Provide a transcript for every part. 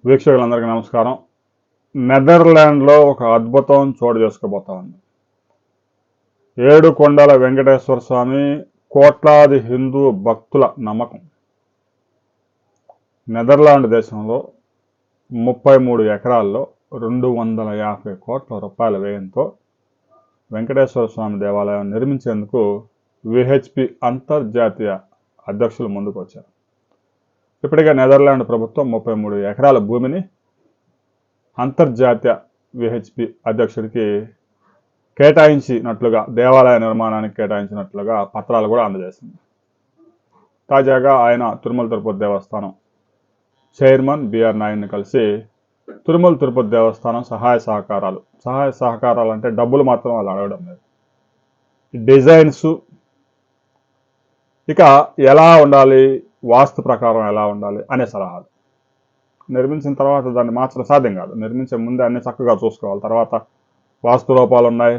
వీక్షకులందరికీ నమస్కారం. నెదర్లాండ్లో ఒక అద్భుతం చోటు చేసుకోబోతా ఉంది. 7 కొండల వెంకటేశ్వర స్వామి కోట్లాది హిందూ భక్తుల నమ్మకం. నెదర్లాండ్ దేశంలో 33 ఎకరాల్లో 250 కోట్ల రూపాయల వ్యయంతో వెంకటేశ్వర స్వామి దేవాలయం నిర్మించేందుకు విహెచ్పి అంతర్జాతీయ అధ్యక్షులు ముందుకు వచ్చారు. ఇప్పటికే నెదర్లాండ్ ప్రభుత్వం 33 ఎకరాల భూమిని అంతర్జాతీయ విహెచ్పి అధ్యక్షుడికి కేటాయించినట్లుగా, దేవాలయ నిర్మాణానికి కేటాయించినట్లుగా పత్రాలు కూడా అందజేసింది. తాజాగా ఆయన తిరుమల తిరుపతి దేవస్థానం చైర్మన్ బిఆర్ నాయుడిని కలిసి తిరుమల తిరుపతి దేవస్థానం సహాయ సహకారాలు అంటే డబ్బులు మాత్రం వాళ్ళు అడగడం లేదు, డిజైన్స్, ఇక ఎలా ఉండాలి, వాస్తు ప్రకారం ఎలా ఉండాలి అనే సలహాలు. నిర్మించిన తర్వాత దాన్ని మార్చడం సాధ్యం కాదు. నిర్మించే ముందే అన్ని చక్కగా చూసుకోవాలి. తర్వాత వాస్తు లోపాలు ఉన్నాయి,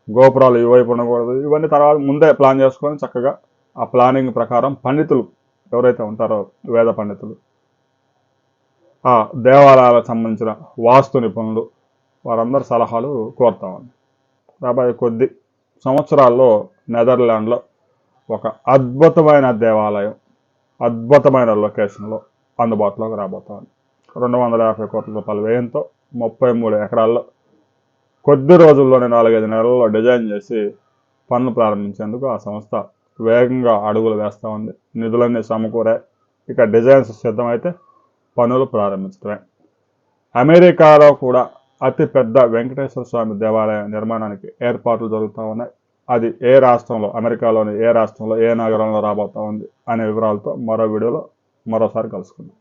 గోపురాలు ఇవైపు ఉండకూడదు, ఇవన్నీ తర్వాత ముందే ప్లాన్ చేసుకొని చక్కగా ఆ ప్లానింగ్ ప్రకారం పండితులు ఎవరైతే ఉంటారో, వేద పండితులు, ఆ దేవాలయాలకు సంబంధించిన వాస్తు నిపుణులు, వారందరి సలహాలు కోరుతామని. రాబోయే కొద్ది సంవత్సరాల్లో నెదర్లాండ్లో ఒక అద్భుతమైన దేవాలయం అద్భుతమైన లొకేషన్లో అందుబాటులోకి రాబోతోంది. 250 కోట్ల రూపాయల వ్యయంతో 33 ఎకరాల్లో కొద్ది రోజుల్లోనే 4-5 నెలల్లో డిజైన్ చేసి పనులు ప్రారంభించేందుకు ఆ సంస్థ వేగంగా అడుగులు వేస్తూ ఉంది. నిధులన్నీ సమకూరే, ఇక డిజైన్స్ సిద్ధమైతే పనులు ప్రారంభించడమే. అమెరికాలో కూడా అతిపెద్ద వెంకటేశ్వర స్వామి దేవాలయ నిర్మాణానికి ఏర్పాట్లు జరుగుతూ ఉన్నాయి. అది ఏ రాష్ట్రంలో, అమెరికాలోని ఏ రాష్ట్రంలో, ఏ నగరంలో రాబోతా ఉంది అనే వివరాలతో మరో వీడియోలో మరోసారి కలుసుకుందాం.